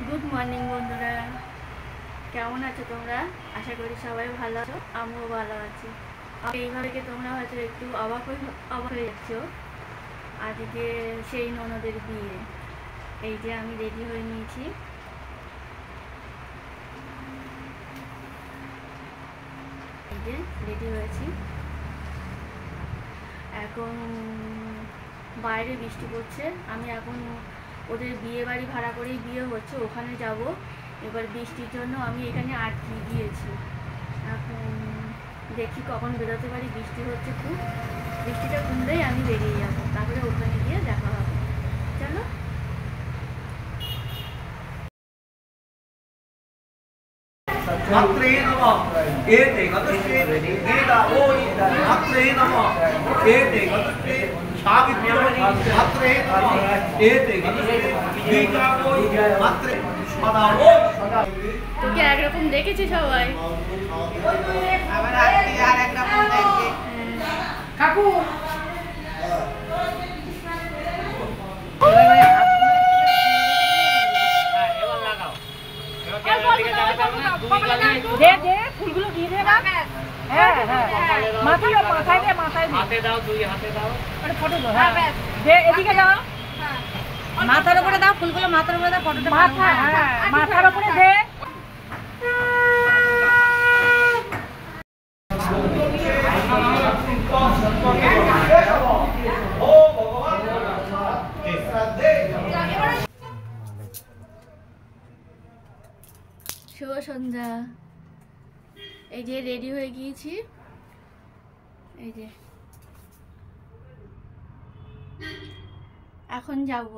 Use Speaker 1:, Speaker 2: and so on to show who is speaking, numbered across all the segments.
Speaker 1: Good morning বন্ধুরা, কেমন আছো তোমরা? আশা করি সবাই ভালো আছো, আমিও ভালো আছি। এইভাবে তোমরা হয়তো একটু অবাক হয়ে যাচ্ছ। আজকে সেই ননদের বিয়ে। এই যে আমি রেডি হয়ে নিয়েছি, এই যে রেডি হয়েছি। এখন বাইরে বৃষ্টি পড়ছে, আমি এখন ওদের বিয়ে বাড়ি ভাড়া করেই বিয়ে হচ্ছে, ওখানে যাব। এবার বৃষ্টির জন্য আমি এখানে আটকে গিয়েছি। এখন দেখি কখন বেরোতে পারি। বৃষ্টি হচ্ছে খুব, বৃষ্টিটা কমলেই আমি বেরিয়ে যাবো, তারপরে ওখানে গিয়ে দেখা হবে। চলো।
Speaker 2: মাত্রে নমঃ এতে গতস্তে গীতা ওই মাত্রে নমঃ এতে গতস্তে সাবিত্রী মাত্রে নমঃ এতে গতস্তে গীতা ওই মাত্রে সদা ওই সদা।
Speaker 1: তোকে একরকম দেখেছি সবাই,
Speaker 3: আবার আর একটা ফোন দেখবে কাকু।
Speaker 4: দে দে ফুলগুলো দিয়ে দে না। হ্যাঁ হ্যাঁ মাথায় মাথায় দে, মাথায় দে।
Speaker 2: হাতে দাও, দুই হাতে দাও।
Speaker 4: আরে ফটো দাও। হ্যাঁ দে, এদিকে দাও। মাথার উপরে দাও ফুলগুলো, মাথার উপরে দাও ফটোটা। মাথা, হ্যাঁ মাথার উপরে দে।
Speaker 1: শুভ সন্ধ্যা। এই যে রেডি হয়ে গিয়েছি, এই যে এখন যাব।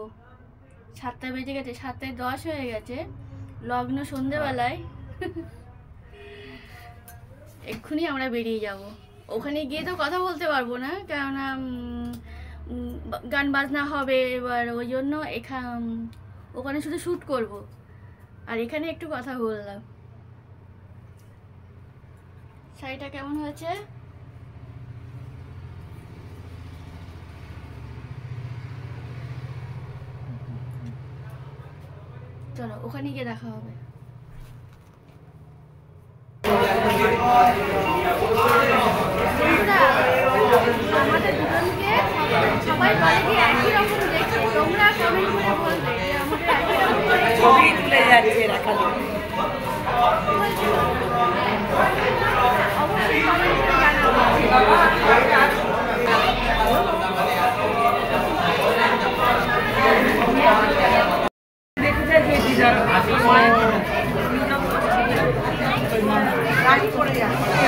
Speaker 1: 7টা বেজে গেছে, 7:10 হয়ে গেছে, লগ্ন সন্ধেবেলায়। এক্ষুনি আমরা বেরিয়ে যাব। ওখানে গিয়ে তো কথা বলতে পারবো না, কেননা গান বাজনা হবে। এবার ওই জন্য ওখানে শুধু শ্যুট করব, আর এখানে একটু কথা বললাম। শাড়িটা কেমন হয়েছে? চলো ওখানে গিয়ে দেখা হবে। আমাদের দুজনকে সবাই বলে যে একই রকম দেখতে, তোমরা কমেন্ট করে বলবে যে আমাদের একই রকম
Speaker 4: ছবি তুলে যাচ্ছে রাখালি।
Speaker 1: অবশ্যই কমেন্ট করে জানাবে।
Speaker 3: গাড়ি পড়ে যাচ্ছে।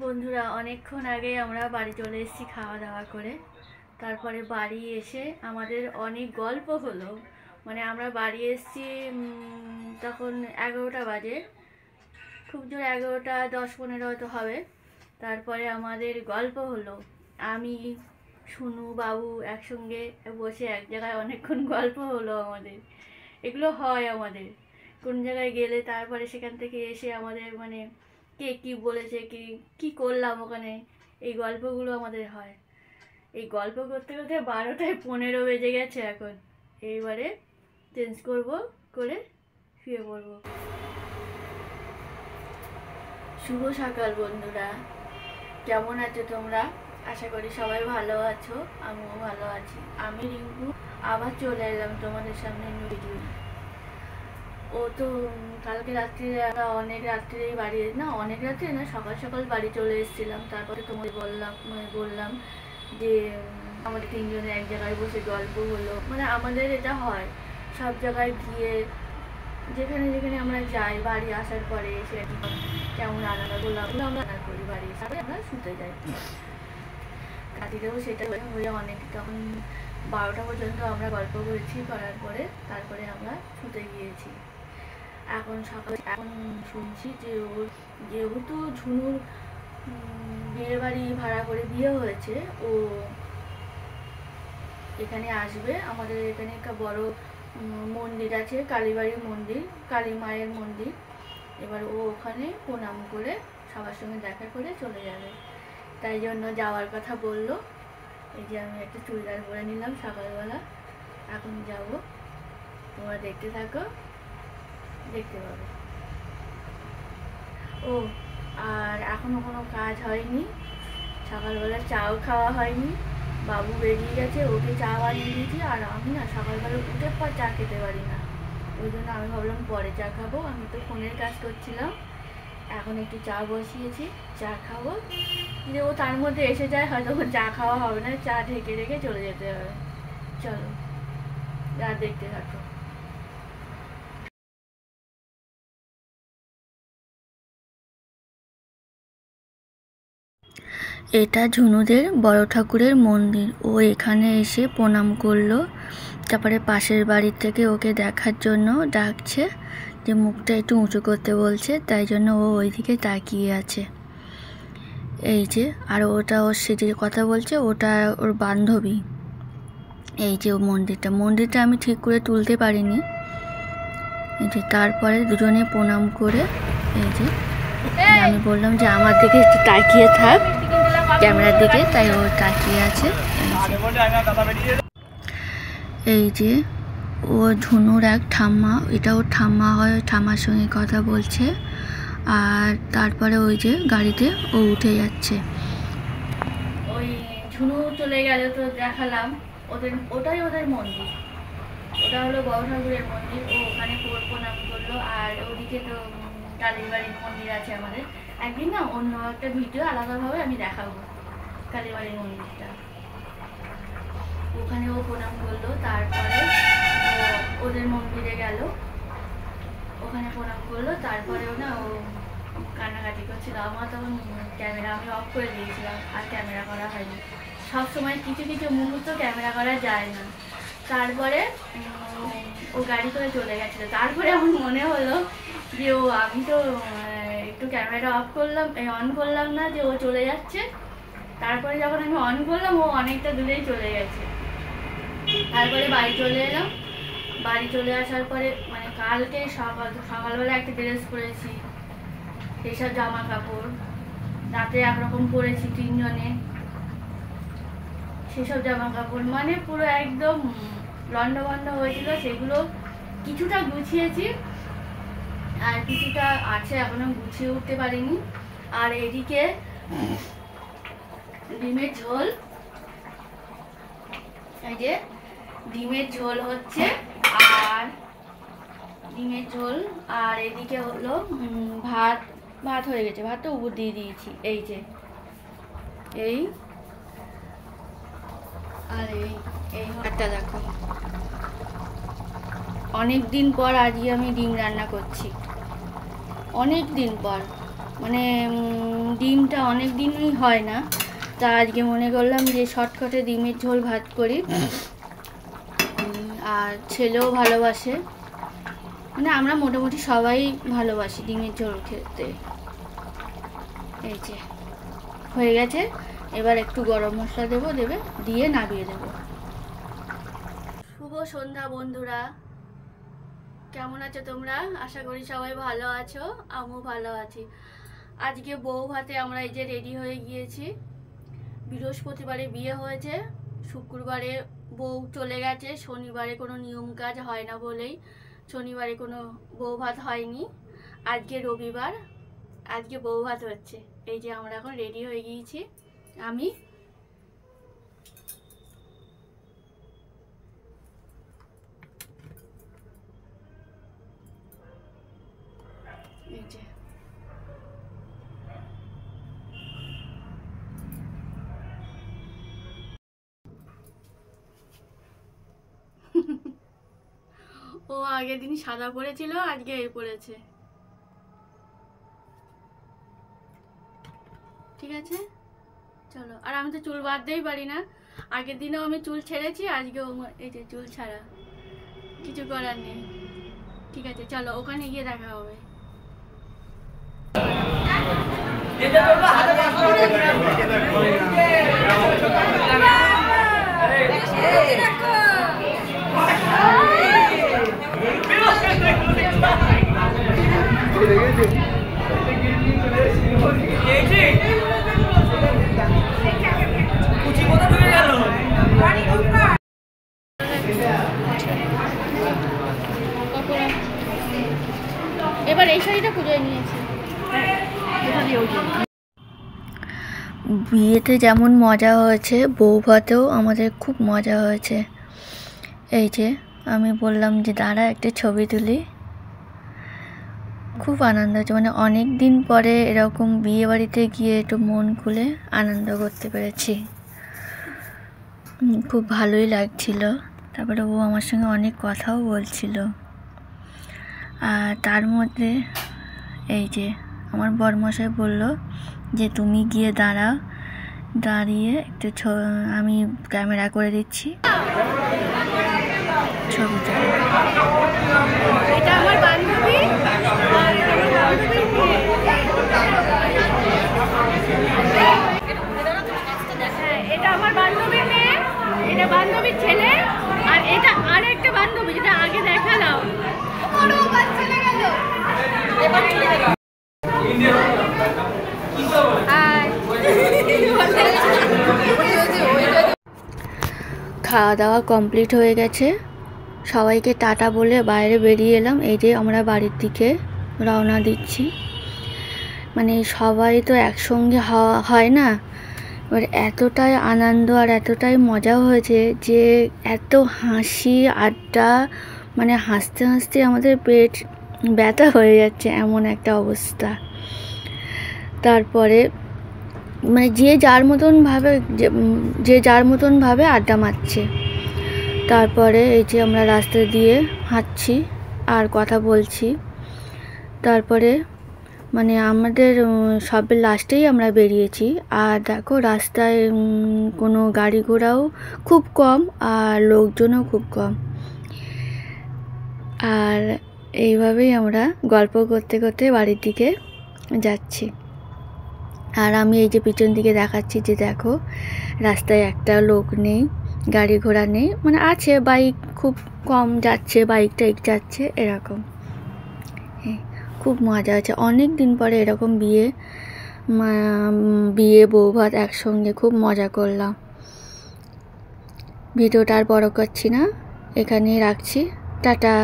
Speaker 1: বন্ধুরা, অনেকক্ষণ আগে আমরা বাড়ি চলে এসেছি খাওয়া দাওয়া করে। তারপরে বাড়ি এসে আমাদের অনেক গল্প হলো। মানে আমরা বাড়ি এসেছি তখন 11টা বাজে, খুব জোর 11টা 10-15 হয়তো হবে। তারপরে আমাদের গল্প হলো, আমি শুনু বাবু একসঙ্গে বসে এক জায়গায় অনেকক্ষণ গল্প হলো আমাদের। এগুলো হয় আমাদের কোন জায়গায় গেলে, তারপরে সেখান থেকে এসে আমাদের মানে কে কী বলেছে, কি করলাম ওখানে, এই গল্পগুলো আমাদের হয়। এই গল্প করতে করতে 12টা 15 বেজে গেছে এখন। এইবারে চেঞ্জ করে শুয়ে পড়বো। শুভ সকাল বন্ধুরা, কেমন আছো তোমরা? আশা করি সবাই ভালো আছো, আমিও ভালো আছি। আমি রিঙ্কু আবার চলে এলাম তোমাদের সামনে ভিডিও। ও তো কালকে রাত্রে আমরা অনেক রাত্রেই বাড়ি না, অনেক রাত্রে না, সকাল সকাল বাড়ি চলে এসেছিলাম। তারপরে তোমাদের বললাম যে আমাদের তিনজনে এক জায়গায় বসে গল্প হলো। মানে আমাদের এটা হয় সব জায়গায় গিয়ে, যেখানে যেখানে আমরা যাই, বাড়ি আসার পরে এসে কেমন আনন্দ করলাম আমরা করি, বাড়ি তারপরে আমরা শুতে যাই। রাত্রিতেও সেটা হয়ে অনেক, তখন 12টা পর্যন্ত আমরা গল্প করেছি, করার পরে তারপরে আমরা শুতে গিয়েছি। এখন শুনছি যে ওর যেহেতু ঝুনুর বিয়ে বাড়ি ভাড়া করে বিয়ে হয়েছে, ও এখানে আসবে। আমাদের এখানে একটা বড় মন্দির আছে, কালীবাড়ির মন্দির, কালী মায়ের মন্দির। এবার ও ওখানে প্রণাম করে সবার সঙ্গে দেখা করে চলে যাবে, তাই জন্য যাওয়ার কথা বললো। এই যে আমি একটা চুড়িদার পরে নিলাম সকালবেলা, এখন যাব, তোমরা দেখতে থাকো, দেখতে পাবে। ও আর এখনো কোনো কাজ হয়নি, সকালবেলা চাও খাওয়া হয়নি, বাবু বেরিয়ে গেছে, ওকে চা বানিয়ে দিয়েছি। আর আমি না সকালবেলা উঠে পর চা খেতে পারি না, ওই জন্য আমি ভাবলাম পরে চা খাবো। আমি তো ফোনের কাজ করছিলাম, এখন একটু চা বসিয়েছি, চা খাবো। যে ও তার মধ্যে এসে যায়, হয়তো চা খাওয়া হবে না, চা ঢেকে রেখে চলে যেতে হবে। চলো যা দেখতে থাকো। এটা ঝুনুদের বড় ঠাকুরের মন্দির। ও এখানে এসে প্রণাম করলো, তারপরে পাশের বাড়ির থেকে ওকে দেখার জন্য ডাকছে, যে মুখটা একটু উঁচু করতে বলছে, তাই জন্য ও ওইদিকে তাকিয়ে আছে। এই যে, আর ওটা ওর সেজে কথা বলছে, ওটা ওর বান্ধবী। এই যে মন্দিরটা আমি ঠিক করে তুলতে পারিনি। এই যে তারপরে দুজনে প্রণাম করে, এই যে আমি বললাম যে আমার দিকে একটু তাকিয়ে থাক ক্যামেরার দিকে, তাই ও তাকিয়ে আছে। এই যে ও ঝুনুর এক ঠাম্মা, এটা ওর ঠাম্মা হয়, ঠাম্মার সঙ্গে কথা বলছে। আর তারপরে ওই যে গাড়িতে ও উঠে যাচ্ছে। ওই ঝুনু চলে গেল তো দেখালাম, ওটাই ওদের মন্দির, ওটা হলো বড় ঠাকুরের মন্দির। ও ওখানে প্রণাম করলো। আর ওদিকে তো কালীবাড়ির মন্দির আছে আমাদের। একদিন না অন্য একটা ভিডিও আলাদাভাবে আমি দেখাবো কালীবাড়ির মন্দিরটা। ওখানে ও প্রণাম করলো, তারপরে ওদের মন্দিরে গেল, ওখানে প্রণাম করলো। তারপরেও না ও কান্নাকাটি করছিল। আমার তখন ক্যামেরা আমি অফ করে দিয়েছিলাম, আর ক্যামেরা করা হয়নি। সবসময় কিছু কিছু মুহূর্ত ক্যামেরা করা যায় না। তারপরে ও গাড়ি করে চলে গেছিলো। তারপরে আমার মনে হলো যে আমি তো একটু ক্যামেরা অন করলাম না, যে ও চলে যাচ্ছে। তারপরে যখন আমি অন করলাম, ও অনেকটা দূরেই চলে গেছে। তারপরে বাড়ি চলে এলাম। বাড়ি চলে আসার পরে মানে কালকে সকালবেলা একটা ড্রেস পরেছি, সেসব জামা কাপড়, রাতে একরকম পরেছি তিনজনে, সেসব জামা কাপড় মানে পুরো একদম লন্ডভন্ড হয়েছিল। সেগুলো কিছুটা গুছিয়েছি, আর কিছুটা আছে এখনো গুছিয়ে উঠতে পারিনি। আর এদিকে ডিমের ঝোল, এই যে ডিমের ঝোল হচ্ছে, আর এদিকে হলো ভাত হয়ে গেছে। ভাতটা উপর দিয়ে দিয়েছি, এই যে আর এই ভাতটা দেখো, অনেক দিন পর আজকে আমি ডিম রান্না করছি, অনেক দিন পর। মানে ডিমটা অনেক দিনই হয় না, তা আজকে মনে করলাম যে শর্টকাটে ডিমের ঝোল ভাত করি। আর ছেলেও ভালোবাসে, মানে আমরা মোটামুটি সবাই ভালোবাসি ডিমের ঝোল খেতে। এই যে হয়ে গেছে, এবার একটু গরম মশলা দিয়ে নামিয়ে দেবো। শুভ সন্ধ্যা বন্ধুরা, কেমন আছো তোমরা? আশা করি সবাই ভালো আছো, আমিও ভালো আছি। আজকে বউ ভাতে আমরা এই যে রেডি হয়ে গিয়েছি। বৃহস্পতিবারে বিয়ে হয়েছে, শুক্রবারে বউ চলে গেছে, শনিবারে কোনো নিয়ম কাজ হয় না বলেই শনিবারে কোনো বউ ভাত হয়নি। আজকে রবিবার, আজকে বউ ভাত হচ্ছে। এই যে আমরা এখন রেডি হয়ে গিয়েছি। আমি এই যে ও আগের দিন সাদা পরেছিল, আজকে এই পরেছে। ঠিক আছে, চলো। আর আমি তো চুল বাঁধতেই পারি না, আগের দিনেও আমি চুল ছেড়েছি, আজকেও এই যে চুল ছাড়া, কিছু করার নেই। ঠিক আছে চলো ওখানে গিয়ে দেখা হবে। এবার এই শাড়িটা পুজোয় নিয়েছি। বিয়েতে যেমন মজা হয়েছে বৌভাতেও আমাদের খুব মজা হয়েছে। এই যে আমি বললাম যে দাঁড়া একটা ছবি তুলি, খুব আনন্দ হয়েছে। মানে অনেক দিন পরে এরকম বিয়ে বাড়িতে গিয়ে একটু মন খুলে আনন্দ করতে পেরেছি, খুব ভালোই লাগছিল। তারপরে ও আমার সঙ্গে অনেক কথাও বলছিল। আর তার মধ্যে এই যে আমার বরমশাই বলল যে তুমি গিয়ে দাঁড়াও, দাঁড়িয়ে একটু আমি ক্যামেরা করে দিচ্ছি ছবিটা। এটা আমার বান্ধবী, এটা আমার বান্ধবীর মেয়ে, এটা বান্ধবীর ছেলে, আর এটা আর একটা বান্ধবী যেটা আগে দেখালাম। খাওয়া দাওয়া কমপ্লিট হয়ে গেছে, সবাইকে টাটা বলে বাইরে বেরিয়ে এলাম। এই যে আমরা বাড়ির দিকে রওনা দিচ্ছি। মানে সবাই তো একসঙ্গে হয় না, এবার এতটাই আনন্দ আর এতটাই মজা হয়েছে যে এত হাসি আড্ডা, মানে হাসতে হাসতে আমাদের পেট ব্যথা হয়ে যাচ্ছে এমন একটা অবস্থা। তারপরে মানে যে যার মতন ভাবে আড্ডা মারছে। তারপরে এই যে আমরা রাস্তা দিয়ে হাঁটছি আর কথা বলছি। তারপরে মানে আমাদের সবের লাস্টেই আমরা বেরিয়েছি। আর দেখো রাস্তায় কোনো গাড়ি ঘোড়াও খুব কম আর লোকজনও খুব কম। আর এইভাবেই আমরা গল্প করতে করতে বাড়ির দিকে যাচ্ছি। আর আমি এই যে পিছন দিকে দেখাচ্ছি যে দেখো রাস্তায় একটা লোক নেই, গাড়ি ঘোড়া নেই, মানে আছে বাইক খুব কম যাচ্ছে, বাইক টাইক যাচ্ছে এরকম। খুব মজা আছে, অনেক দিন পরে এরকম বিয়ে বৌভাত একসঙ্গে খুব মজা করলাম। ভিডিওটা আর বড় করছি না, এখানেই রাখছি, টাটা।